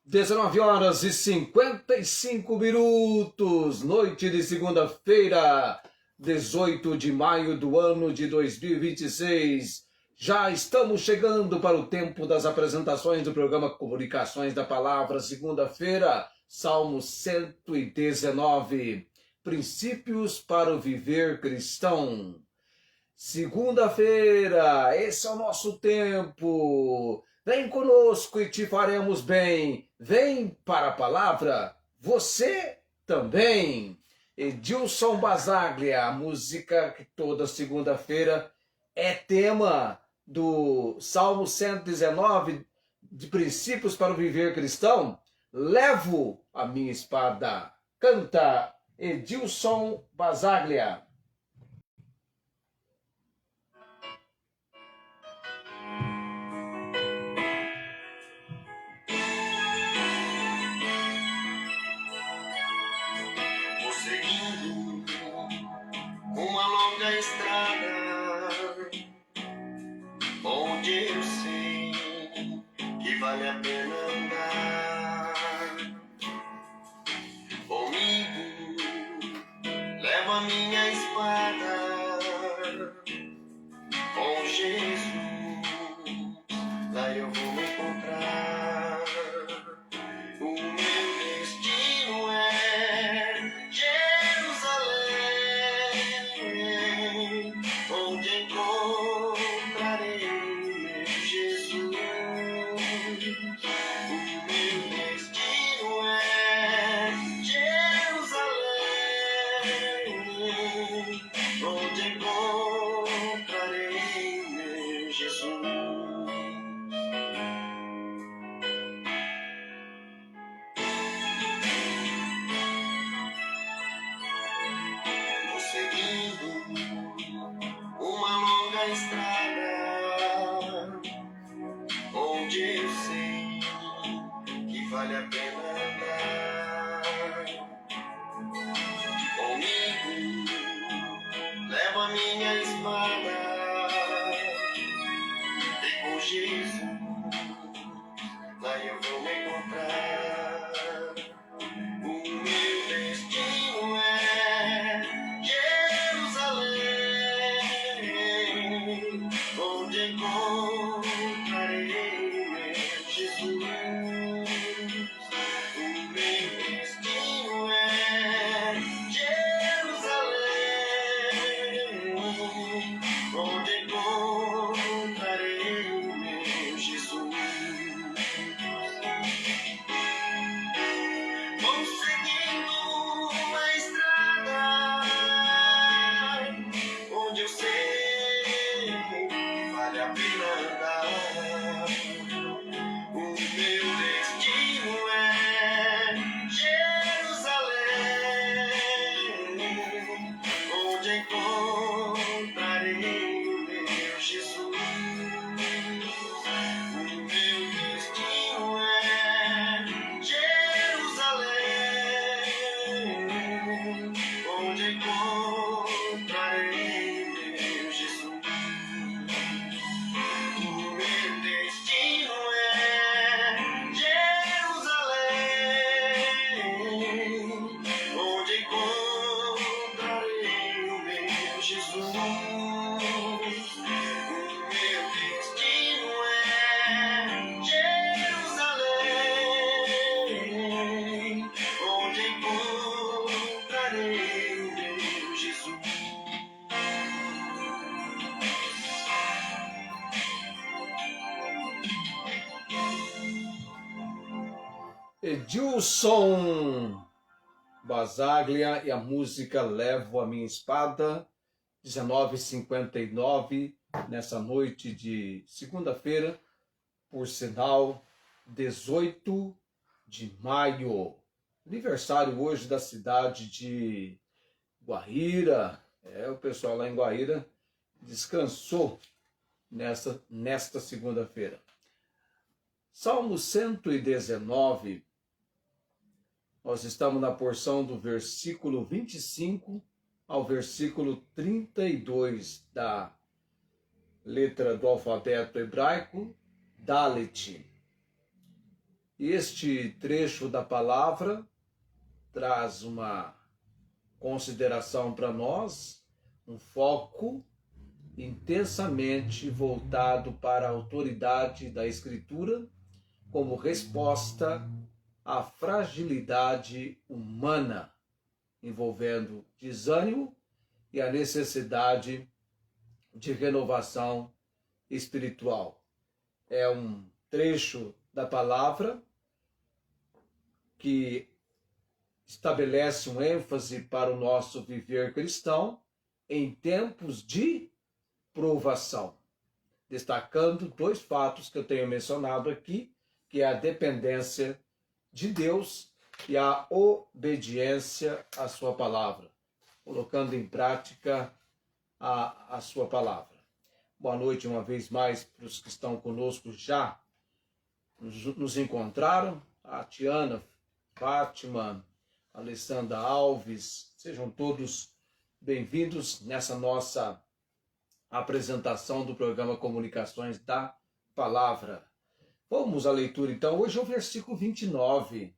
19h55, noite de segunda-feira, 18 de maio do ano de 2026. Já estamos chegando para o tempo das apresentações do programa Comunicações da Palavra, segunda-feira, Salmo 119, Princípios para o Viver Cristão. Segunda-feira, esse é o nosso tempo. Vem conosco e te faremos bem. Vem para a palavra, você também. Edilson Basaglia, a música que toda segunda-feira é tema do Salmo 119, de Princípios para o Viver Cristão. Levo a minha espada. Canta Edilson Basaglia. Uma longa estrada, onde eu sei que vale a pena andar. Comigo, levo a minha espada, com Jesus, lá eu vou me encontrar. O meu destino é Jerusalém, onde encontrarei meu Jesus. O meu destino é Jerusalém, onde encontrarei meu Jesus. Uma longa estrada, onde eu sei que vale a pena andar. Comigo, levo a minha espada, e com Jesus, lá eu vou me encontrar. O meu destino é Jerusalém, onde encontrarei meu Jesus. O meu destino é Jerusalém, onde encontrarei meu Jesus. Vou seguindo uma estrada, onde eu sei vale a pena andar. O meu destino é Jerusalém, onde encontrarei meu Jesus. O meu destino é Jerusalém, onde encontrarei meu Jesus. O meu destino é Jerusalém, onde encontrarei o meu Jesus. O meu destino é Jerusalém, onde encontrarei o meu Jesus. Edilson Basaglia e a música Levo a Minha Espada, 19h59, nessa noite de segunda-feira, por sinal, 18 de maio. Aniversário hoje da cidade de Guaíra. O pessoal lá em Guaíra descansou nesta segunda-feira. Salmo 119, nós estamos na porção do versículo 25 ao versículo 32 da letra do alfabeto hebraico, Dalet. Este trecho da palavra traz uma consideração para nós, um foco intensamente voltado para a autoridade da Escritura como resposta à fragilidade humana, envolvendo desânimo e a necessidade de renovação espiritual. É um trecho da palavra que estabelece um ênfase para o nosso viver cristão em tempos de provação, destacando dois fatos que eu tenho mencionado aqui, que é a dependência de Deus e a obediência à sua palavra, colocando em prática a sua palavra. Boa noite uma vez mais para os que estão conosco já nos encontraram, a Tiana, Fátima, Alessandra Alves, sejam todos bem-vindos nessa nossa apresentação do programa Comunicações da Palavra. Vamos à leitura então. Hoje é o versículo 29.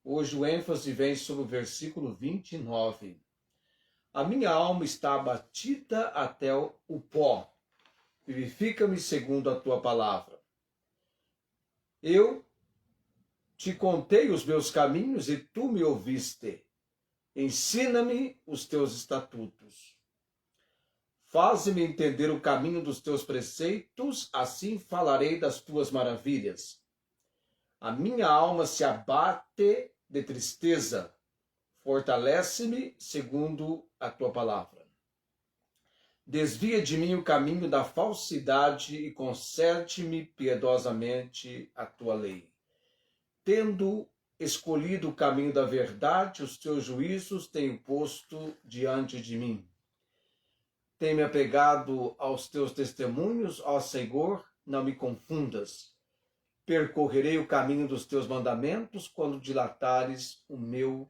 Hoje o ênfase vem sobre o versículo 29. A minha alma está abatida até o pó. Vivifica-me segundo a tua palavra. Eu te contei os meus caminhos e tu me ouviste. Ensina-me os teus estatutos. Faze-me entender o caminho dos teus preceitos, assim falarei das tuas maravilhas. A minha alma se abate de tristeza. Fortalece-me segundo a tua palavra. Desvia de mim o caminho da falsidade e concede-me piedosamente a tua lei. Tendo escolhido o caminho da verdade, os teus juízos tenho posto diante de mim. Tenho-me apegado aos teus testemunhos, ó Senhor, não me confundas. Percorrerei o caminho dos teus mandamentos quando dilatares o meu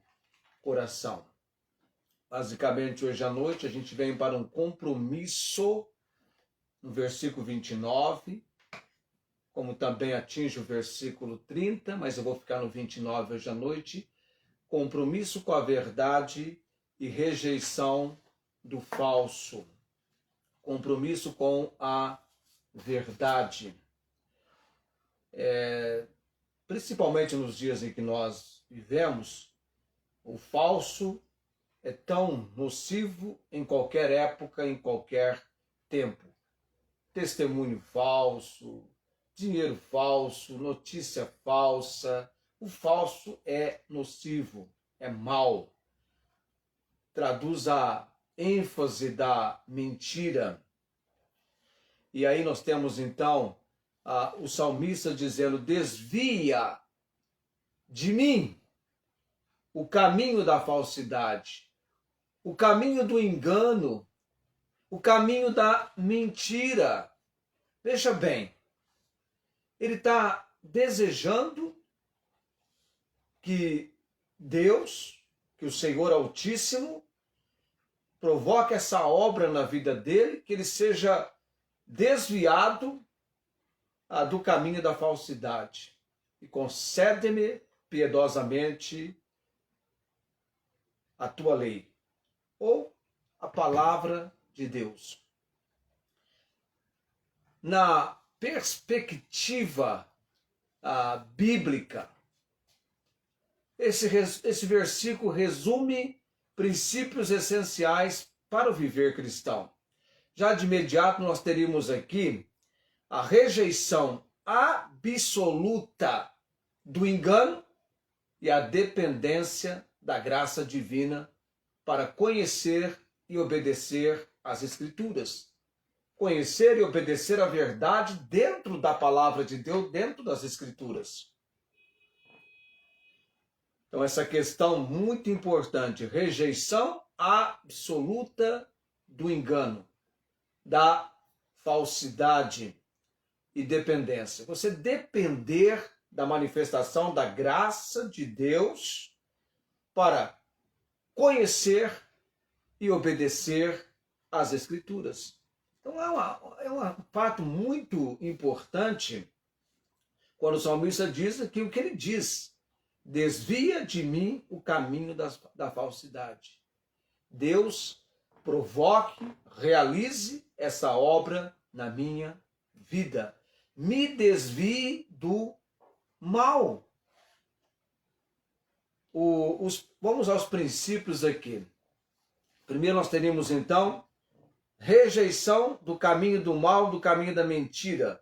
coração. Basicamente, hoje à noite, a gente vem para um compromisso, no versículo 29, como também atinge o versículo 30, mas eu vou ficar no 29 hoje à noite. Compromisso com a verdade e rejeição do falso. Compromisso com a verdade. Principalmente nos dias em que nós vivemos, o falso é tão nocivo em qualquer época, em qualquer tempo. Testemunho falso, dinheiro falso, notícia falsa. O falso é nocivo, é mau. Traduz a ênfase da mentira. E aí nós temos então o salmista dizendo: desvia de mim o caminho da falsidade, o caminho do engano, o caminho da mentira. Veja bem, ele está desejando que Deus, que o Senhor Altíssimo, provoque essa obra na vida dele, que ele seja desviado do caminho da falsidade. E concede-me piedosamente a tua lei, ou a palavra de Deus. Na perspectiva bíblica, esse versículo resume princípios essenciais para o viver cristão. Já de imediato nós teríamos aqui a rejeição absoluta do engano e a dependência da graça divina para conhecer e obedecer às Escrituras. Conhecer e obedecer a verdade dentro da palavra de Deus, dentro das Escrituras. Então, essa questão muito importante, rejeição absoluta do engano, da falsidade e dependência. Você depender da manifestação da graça de Deus para conhecer e obedecer às Escrituras. Então, é um fato muito importante Quando o salmista diz aqui o que ele diz: desvia de mim o caminho da falsidade. Deus provoque, realize essa obra na minha vida. Me desvie do mal. Vamos aos princípios aqui. Primeiro nós teríamos então rejeição do caminho do mal, do caminho da mentira,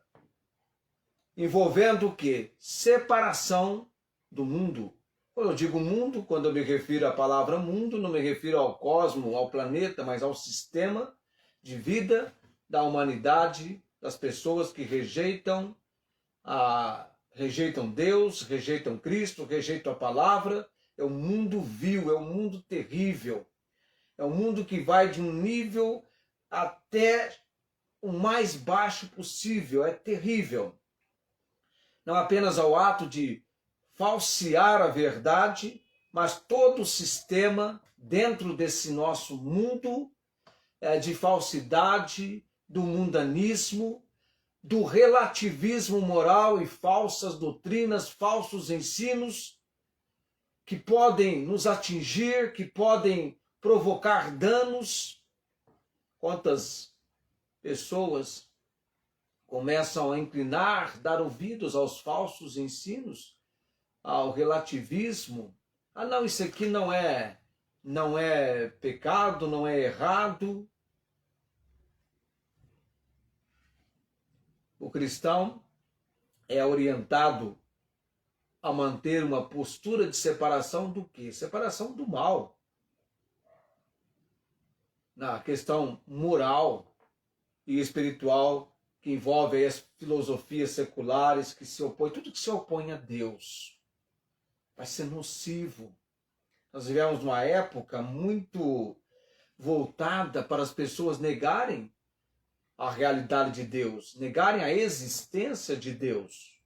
envolvendo o quê? Separação do mundo. Quando eu digo mundo, quando eu me refiro à palavra mundo, não me refiro ao cosmos, ao planeta, mas ao sistema de vida da humanidade, das pessoas que rejeitam Deus, rejeitam Cristo, rejeitam a palavra. É um mundo vil, é um mundo terrível. É um mundo que vai de um nível até o mais baixo possível. É terrível. Não apenas ao ato de falsear a verdade, mas todo o sistema dentro desse nosso mundo de falsidade, do mundanismo, do relativismo moral e falsas doutrinas, falsos ensinos que podem nos atingir, que podem provocar danos. Quantas pessoas começam a inclinar, dar ouvidos aos falsos ensinos, ao relativismo? Ah, não, isso aqui não é pecado, não é errado. O cristão é orientado a manter uma postura de separação do quê? Separação do mal. Na questão moral e espiritual, que envolve as filosofias seculares que se opõem, tudo que se opõe a Deus vai ser nocivo. Nós vivemos uma época muito voltada para as pessoas negarem a realidade de Deus, negarem a existência de Deus.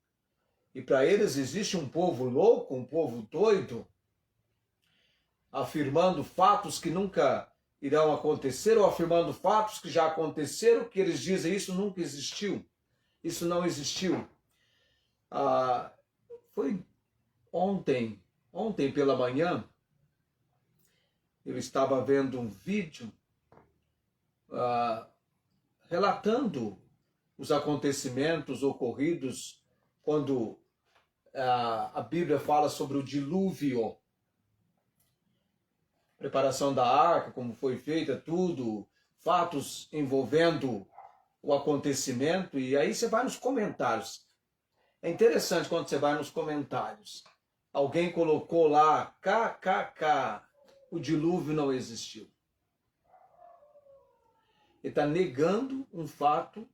E para eles existe um povo louco, um povo doido, afirmando fatos que nunca irão acontecer, ou afirmando fatos que já aconteceram, que eles dizem isso nunca existiu, isso não existiu. Foi ontem pela manhã, eu estava vendo um vídeo relatando os acontecimentos ocorridos quando a Bíblia fala sobre o dilúvio, preparação da arca, como foi feita, tudo, fatos envolvendo o acontecimento, e aí você vai nos comentários. É interessante quando você vai nos comentários. Alguém colocou lá, KKK, o dilúvio não existiu. Ele está negando um fato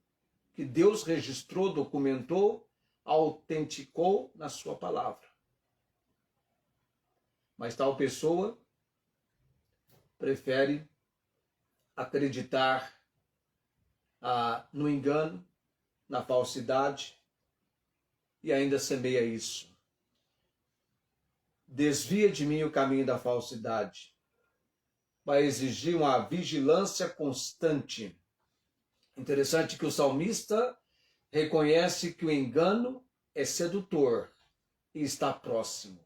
que Deus registrou, documentou, autenticou na sua palavra. Mas tal pessoa prefere acreditar no engano, na falsidade, e ainda semeia isso. Desvia de mim o caminho da falsidade. Vai exigir uma vigilância constante. Interessante que o salmista reconhece que o engano é sedutor e está próximo,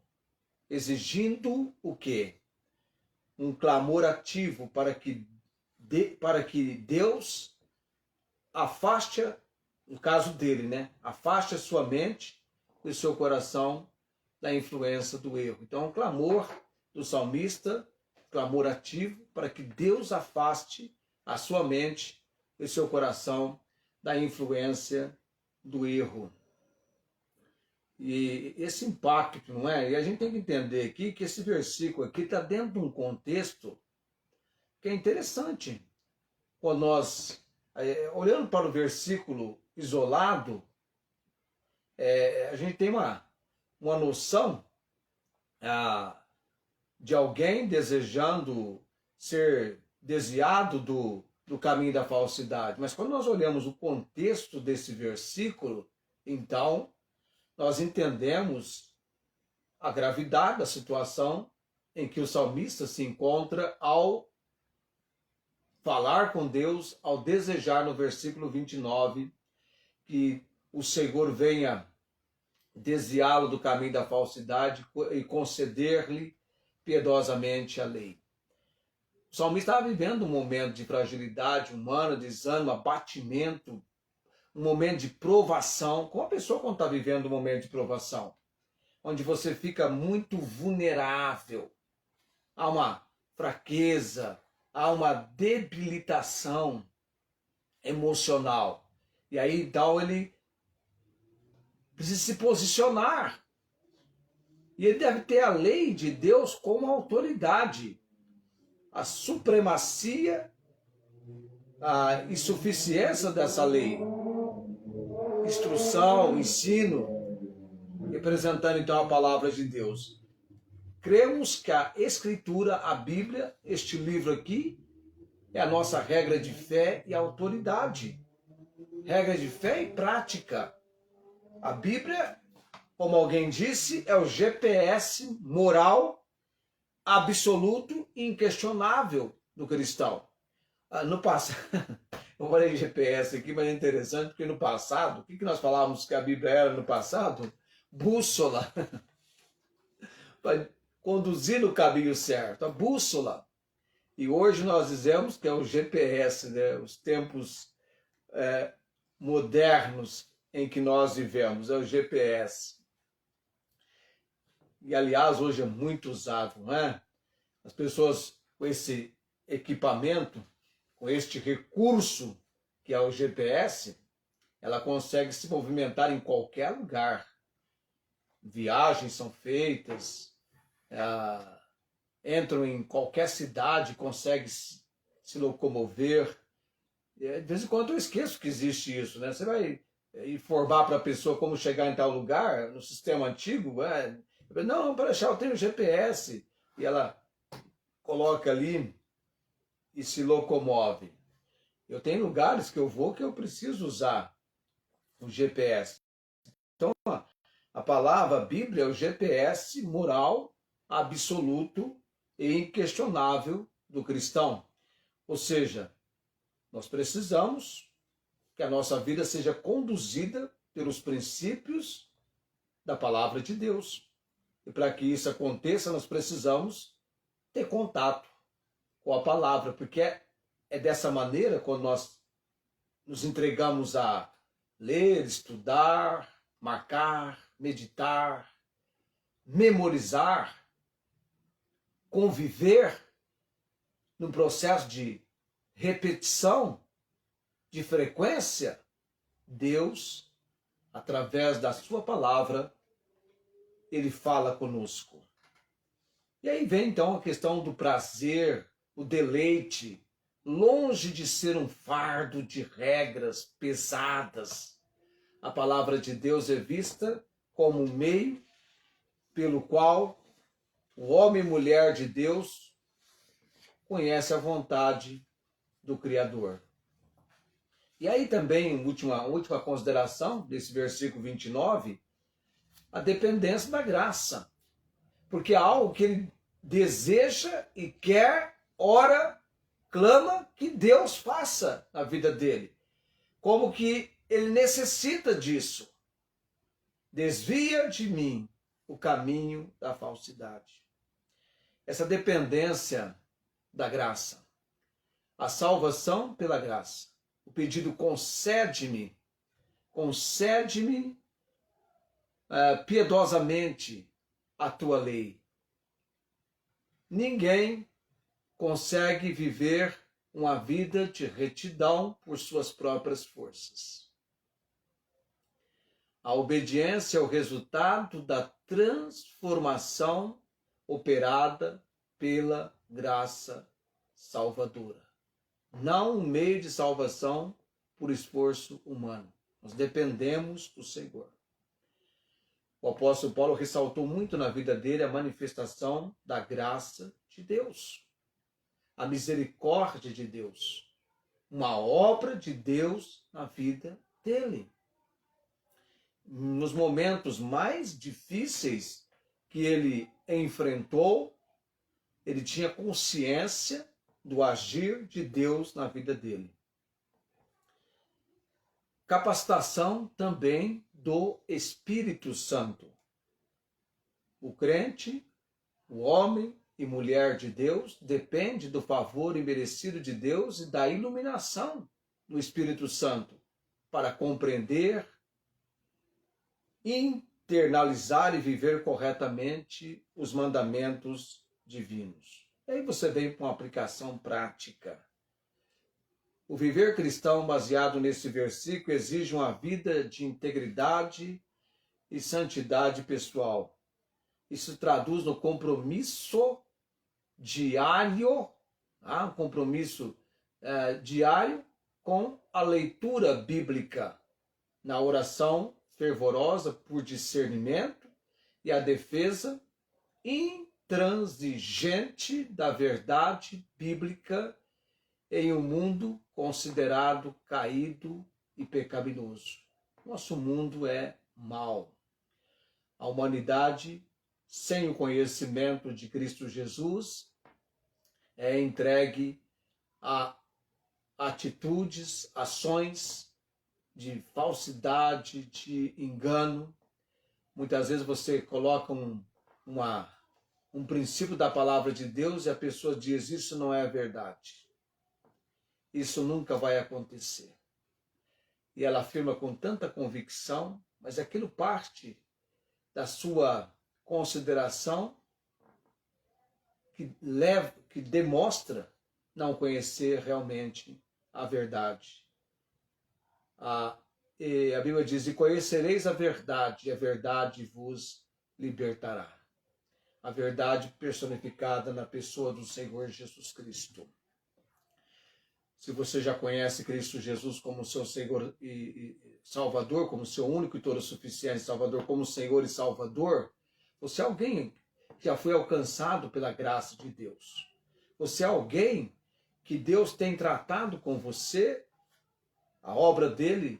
exigindo o quê? Um clamor ativo para que Deus afaste, no caso dele, né? Afaste a sua mente e o seu coração da influência do erro. Então, é um clamor do salmista, clamor ativo, para que Deus afaste a sua mente e o seu coração da influência do erro. E esse impacto, não é? E a gente tem que entender aqui que esse versículo aqui está dentro de um contexto que é interessante. Quando nós, olhando para o versículo isolado, a gente tem uma noção de alguém desejando ser desviado do caminho da falsidade. Mas quando nós olhamos o contexto desse versículo, então nós entendemos a gravidade da situação em que o salmista se encontra ao falar com Deus, ao desejar no versículo 29 que o Senhor venha desviá-lo do caminho da falsidade e conceder-lhe piedosamente a lei. O salmista estava vivendo um momento de fragilidade humana, desânimo, abatimento, um momento de provação. Como a pessoa quando está vivendo um momento de provação? Onde você fica muito vulnerável. Há uma fraqueza, há uma debilitação emocional. E aí, então, ele precisa se posicionar. E ele deve ter a lei de Deus como autoridade. A supremacia a insuficiência dessa lei. Instrução, ensino, representando então a palavra de Deus. Cremos que a Escritura, a Bíblia, este livro aqui, é a nossa regra de fé e autoridade. Regra de fé e prática. A Bíblia, como alguém disse, é o GPS moral absoluto e inquestionável do cristão. No passado, eu falei GPS aqui, mas é interessante porque no passado, o que nós falávamos que a Bíblia era no passado? Bússola. Para conduzir no caminho certo, a bússola. E hoje nós dizemos que é o GPS, né? Os tempos modernos em que nós vivemos, é o GPS. E aliás, hoje é muito usado, não é? As pessoas com esse equipamento, com este recurso que é o GPS, ela consegue se movimentar em qualquer lugar. Viagens são feitas, entram em qualquer cidade, conseguem se locomover. De vez em quando eu esqueço que existe isso, né? Você vai informar para a pessoa como chegar em tal lugar, no sistema antigo, não, para achar, eu tenho GPS. E ela coloca ali e se locomove. Eu tenho lugares que eu vou que eu preciso usar o GPS. Então, a palavra, a Bíblia, é o GPS moral, absoluto e inquestionável do cristão. Ou seja, nós precisamos que a nossa vida seja conduzida pelos princípios da palavra de Deus. E para que isso aconteça, nós precisamos ter contato com a palavra, porque é dessa maneira, quando nós nos entregamos a ler, estudar, marcar, meditar, memorizar, conviver num processo de repetição, de frequência, Deus, através da sua palavra, ele fala conosco. E aí vem então a questão do prazer, o deleite, longe de ser um fardo de regras pesadas. A palavra de Deus é vista como um meio pelo qual o homem e mulher de Deus conhece a vontade do Criador. E aí também, última consideração desse versículo 29, a dependência da graça. Porque é algo que ele deseja e quer, ora, clama que Deus faça na vida dele. Como que ele necessita disso. Desvia de mim o caminho da falsidade. Essa dependência da graça. A salvação pela graça. O pedido concede-me piedosamente a tua lei. Ninguém consegue viver uma vida de retidão por suas próprias forças. A obediência é o resultado da transformação operada pela graça salvadora. Não um meio de salvação por esforço humano. Nós dependemos do Senhor. O apóstolo Paulo ressaltou muito na vida dele a manifestação da graça de Deus, a misericórdia de Deus, uma obra de Deus na vida dele. Nos momentos mais difíceis que ele enfrentou, ele tinha consciência do agir de Deus na vida dele. Capacitação também do Espírito Santo. O crente, o homem e mulher de Deus, depende do favor imerecido de Deus e da iluminação do Espírito Santo para compreender, internalizar e viver corretamente os mandamentos divinos. E aí você vem com uma aplicação prática. O viver cristão baseado nesse versículo exige uma vida de integridade e santidade pessoal. Isso traduz no compromisso diário, um compromisso diário com a leitura bíblica, na oração fervorosa por discernimento e a defesa intransigente da verdade bíblica em um mundo considerado caído e pecaminoso. Nosso mundo é mau. A humanidade, sem o conhecimento de Cristo Jesus, é entregue a atitudes, ações de falsidade, de engano. Muitas vezes você coloca um princípio da palavra de Deus e a pessoa diz: isso não é verdade. Isso nunca vai acontecer. E ela afirma com tanta convicção, mas aquilo parte da sua consideração que demonstra não conhecer realmente a verdade. E a Bíblia diz: e conhecereis a verdade, e a verdade vos libertará. A verdade personificada na pessoa do Senhor Jesus Cristo. Se você já conhece Cristo Jesus como seu Senhor e Salvador, como seu único e todo suficiente Salvador, como Senhor e Salvador, você é alguém que já foi alcançado pela graça de Deus. Você é alguém que Deus tem tratado com você. A obra dele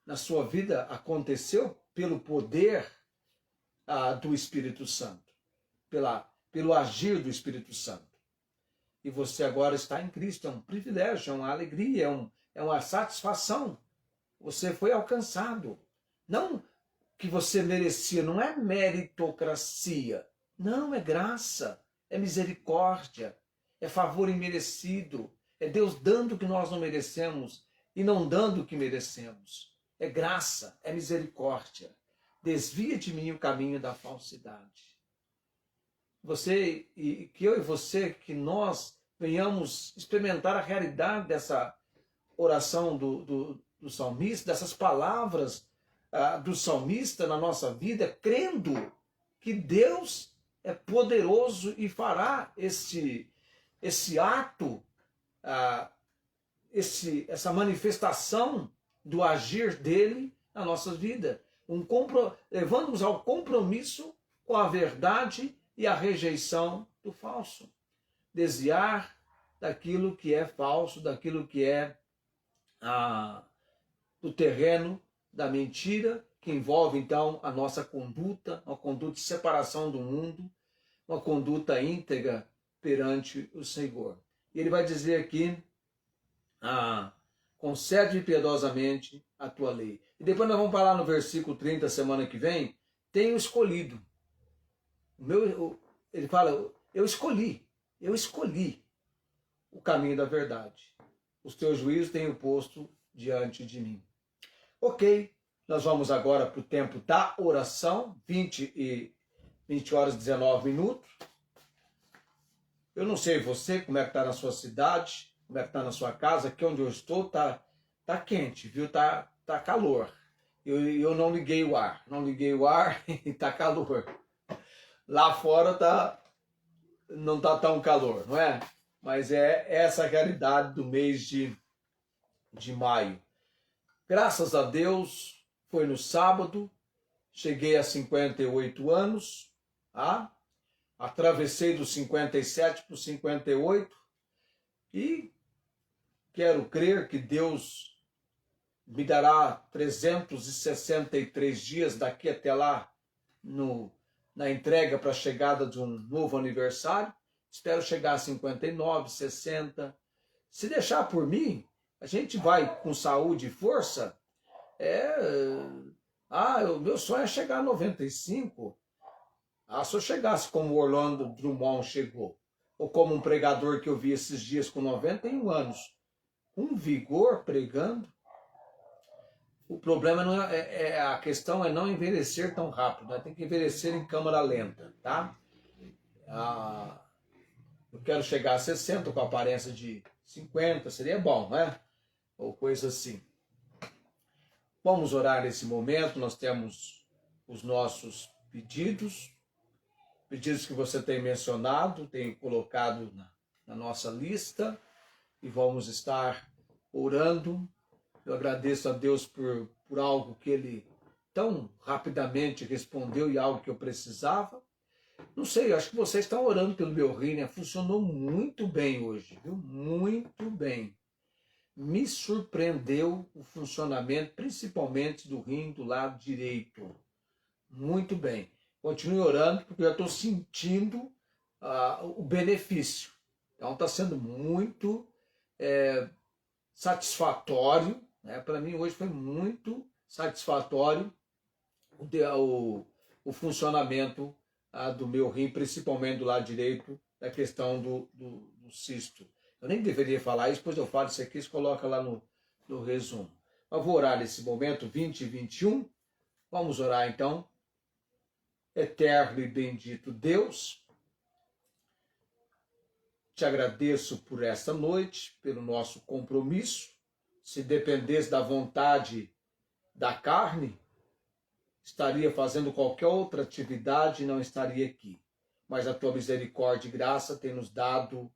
na sua vida aconteceu pelo poder do Espírito Santo, pelo agir do Espírito Santo. E você agora está em Cristo, é um privilégio, é uma alegria, é uma satisfação. Você foi alcançado. Não que você merecia, não é meritocracia. Não, é graça, é misericórdia, é favor imerecido. É Deus dando o que nós não merecemos e não dando o que merecemos. É graça, é misericórdia. Desvia de mim o caminho da falsidade. Que eu e você, que nós venhamos experimentar a realidade dessa oração do salmista, dessas palavras do salmista na nossa vida, crendo que Deus é poderoso e fará esse ato, essa manifestação do agir dele na nossa vida, levando-nos ao compromisso com a verdade e a rejeição do falso. Desviar daquilo que é falso, daquilo que é do terreno da mentira, que envolve então a nossa conduta, uma conduta de separação do mundo, uma conduta íntegra perante o Senhor. E ele vai dizer aqui: concede piedosamente a tua lei. E depois nós vamos falar no versículo 30, semana que vem: tenho escolhido. Ele fala: eu escolhi o caminho da verdade. Os teus juízos tenho posto diante de mim. Ok, nós vamos agora para o tempo da oração, 20 horas e 19 minutos. Eu não sei você, como é que está na sua cidade, como é que está na sua casa. Aqui onde eu estou tá quente, viu? Tá calor. Eu não liguei o ar, e tá calor. Lá fora não tá tão calor, não é? Mas é essa a realidade do mês de maio. Graças a Deus, foi no sábado, cheguei a 58 anos, atravessei dos 57 para os 58 e quero crer que Deus me dará 363 dias daqui até lá na entrega para a chegada de um novo aniversário. Espero chegar a 59, 60. Se deixar por mim, a gente vai com saúde e força O meu sonho é chegar a 95. Se eu chegasse como o Orlando Drummond chegou, ou como um pregador que eu vi esses dias com 91 anos, com vigor pregando, o problema não a questão é não envelhecer tão rápido, né? Tem que envelhecer em câmara lenta, tá? Eu quero chegar a 60 com a aparência de 50, seria bom, né? Ou coisa assim. Vamos orar nesse momento, nós temos os nossos pedidos que você tem mencionado, tem colocado na nossa lista, e vamos estar orando. Eu agradeço a Deus por algo que Ele tão rapidamente respondeu e algo que eu precisava. Não sei, eu acho que vocês estão orando pelo meu rim, né? Funcionou muito bem hoje, viu? Muito bem. Me surpreendeu o funcionamento, principalmente do rim do lado direito. Muito bem. Continue orando, porque eu já estou sentindo o benefício. Então está sendo muito satisfatório, né? Para mim hoje foi muito satisfatório o funcionamento do meu rim, principalmente do lado direito, da questão do cisto. Eu nem deveria falar isso, depois eu falo isso aqui, você coloca lá no resumo. Eu vou orar nesse momento, 20 e 21. Vamos orar então. Eterno e bendito Deus, te agradeço por esta noite, pelo nosso compromisso. Se dependesse da vontade da carne, estaria fazendo qualquer outra atividade e não estaria aqui. Mas a tua misericórdia e graça tem nos dado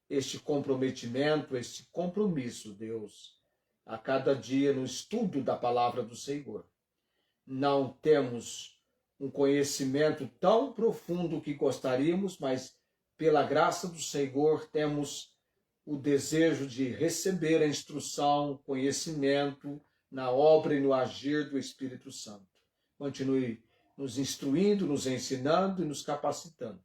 este comprometimento, este compromisso, Deus, a cada dia no estudo da palavra do Senhor. Não temos um conhecimento tão profundo que gostaríamos, mas pela graça do Senhor temos o desejo de receber a instrução, conhecimento na obra e no agir do Espírito Santo. Continue nos instruindo, nos ensinando e nos capacitando.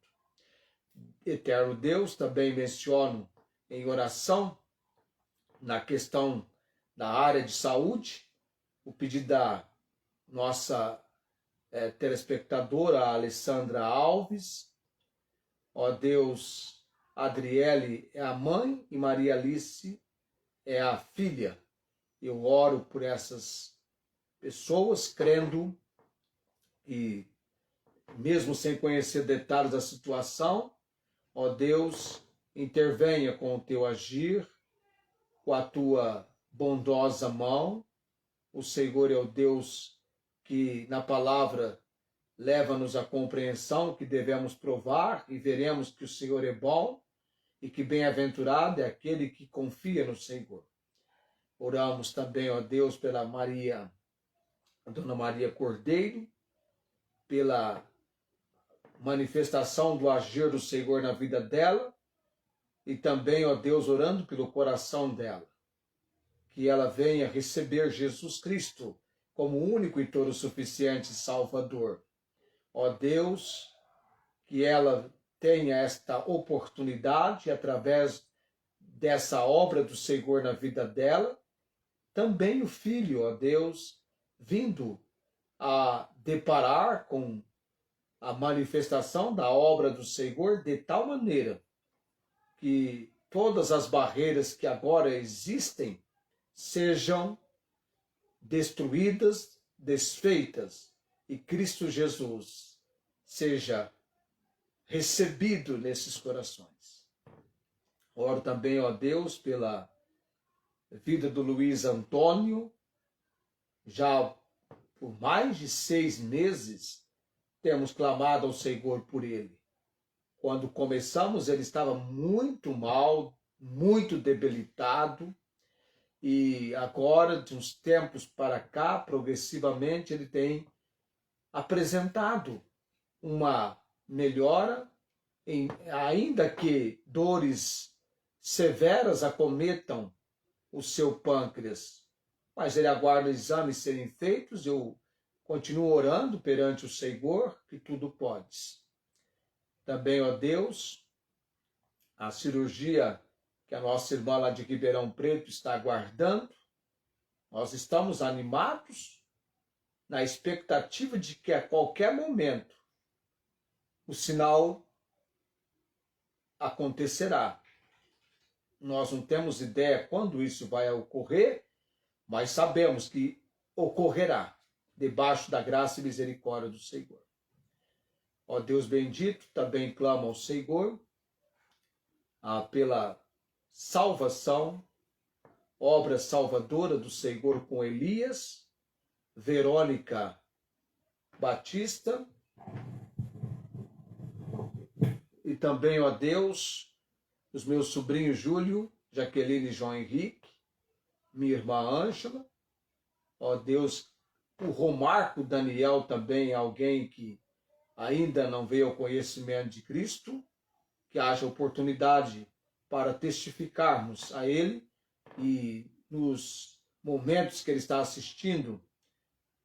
Eterno Deus, também menciono em oração, na questão da área de saúde, o pedido da nossa telespectadora Alessandra Alves. Ó Deus, Adriele é a mãe e Maria Alice é a filha. Eu oro por essas pessoas, crendo e mesmo sem conhecer detalhes da situação, ó Deus, intervenha com o teu agir, com a tua bondosa mão. O Senhor é o Deus que na palavra leva-nos à compreensão que devemos provar e veremos que o Senhor é bom e que bem-aventurado é aquele que confia no Senhor. Oramos também, ó Deus, pela Maria, a Dona Maria Cordeiro, pela manifestação do agir do Senhor na vida dela e também, ó Deus, orando pelo coração dela, que ela venha receber Jesus Cristo como único e todo suficiente Salvador. Ó Deus, que ela tenha esta oportunidade através dessa obra do Senhor na vida dela, também o filho, ó Deus, vindo a deparar com a manifestação da obra do Senhor de tal maneira que todas as barreiras que agora existem sejam destruídas, desfeitas, e Cristo Jesus seja recebido nesses corações. Oro também, ó Deus, pela vida do Luiz Antônio. Já por mais de 6 meses temos clamado ao Senhor por ele. Quando começamos, ele estava muito mal, muito debilitado, e agora, de uns tempos para cá, progressivamente, ele tem apresentado uma melhora, ainda que dores severas acometam o seu pâncreas. Mas ele aguarda exames serem feitos, eu continuo orando perante o Senhor, que tudo podes. Também, ó Deus, a cirurgia que a nossa irmã lá de Ribeirão Preto está aguardando, nós estamos animados, na expectativa de que a qualquer momento o sinal acontecerá. Nós não temos ideia quando isso vai ocorrer, mas sabemos que ocorrerá, debaixo da graça e misericórdia do Senhor. Ó Deus bendito, também clamo ao Senhor pela salvação, obra salvadora do Senhor com Elias, Verônica Batista, e também, ó Deus, os meus sobrinhos Júlio, Jaqueline e João Henrique, minha irmã Ângela, ó Deus, o Romarco Daniel também é alguém que ainda não veio ao conhecimento de Cristo, que haja oportunidade para testificarmos a Ele e nos momentos que Ele está assistindo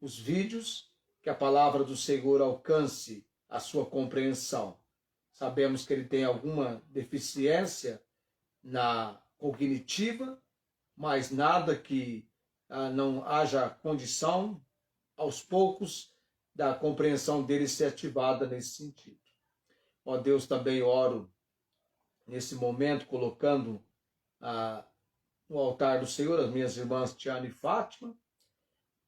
os vídeos, que a palavra do Senhor alcance a sua compreensão. Sabemos que ele tem alguma deficiência na cognitiva, mas nada que não haja condição, aos poucos, da compreensão dele ser ativada nesse sentido. Ó Deus, também oro nesse momento, colocando no altar do Senhor as minhas irmãs Tiana e Fátima,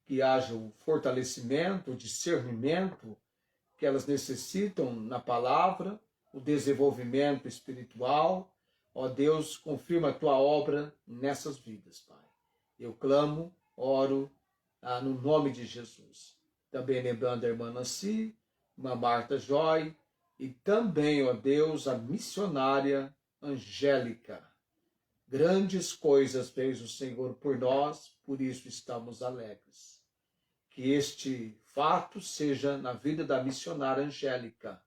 que haja o fortalecimento, o discernimento que elas necessitam na palavra, o desenvolvimento espiritual. Ó Deus, confirma a tua obra nessas vidas, Pai. Eu clamo, oro no nome de Jesus. Também lembrando a irmã Nancy, irmã Marta Joy, e também, ó Deus, a missionária Angélica. Grandes coisas fez o Senhor por nós, por isso estamos alegres. Que este fato seja, na vida da missionária Angélica,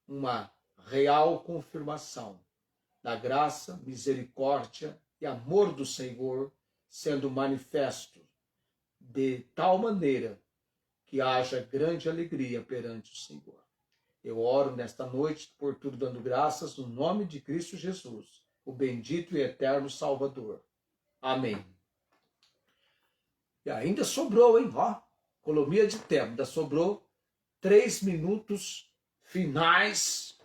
uma real confirmação da graça, misericórdia e amor do Senhor sendo manifesto de tal maneira que haja grande alegria perante o Senhor. Eu oro nesta noite, por tudo dando graças, no nome de Cristo Jesus, o bendito e eterno Salvador. Amém. E ainda sobrou, hein? Ó, economia de tempo, ainda sobrou 3 minutos finais,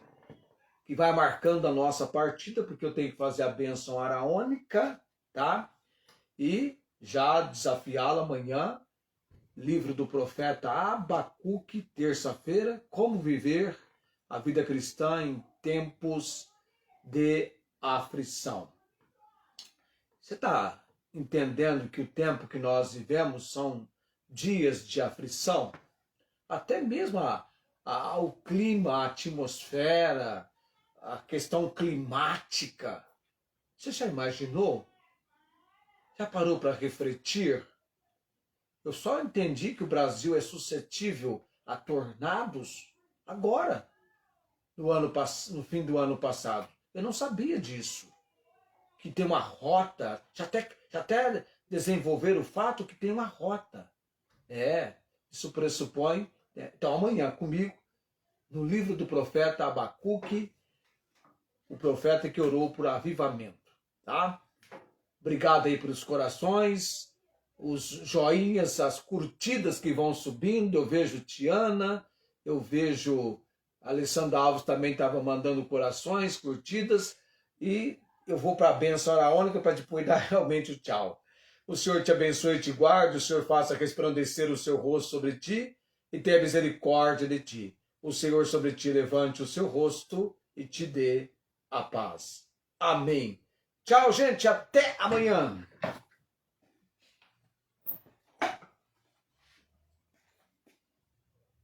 que vai marcando a nossa partida, porque eu tenho que fazer a bênção araônica, tá? E já desafiá-la amanhã, livro do profeta Abacuque, terça-feira, como viver a vida cristã em tempos de aflição. Você está entendendo que o tempo que nós vivemos são dias de aflição? Até mesmo o clima, a atmosfera, a questão climática. Você já imaginou? Já parou para refletir? Eu só entendi que o Brasil é suscetível a tornados agora, no fim do ano passado. Eu não sabia disso. Que tem uma rota, já até desenvolver o fato que tem uma rota. Isso pressupõe. Então amanhã comigo, no livro do profeta Abacuque, o profeta que orou por avivamento, tá? Obrigado aí pelos corações, os joinhas, as curtidas que vão subindo. Eu vejo Tiana, eu vejo Alessandra Alves também estava mandando corações, curtidas, e eu vou para a bênção araônica para depois dar realmente o tchau. O Senhor te abençoe e te guarde, o Senhor faça resplandecer o seu rosto sobre ti e tenha misericórdia de ti. O Senhor sobre ti levante o seu rosto e te dê a paz. Amém. Tchau, gente. Até amanhã.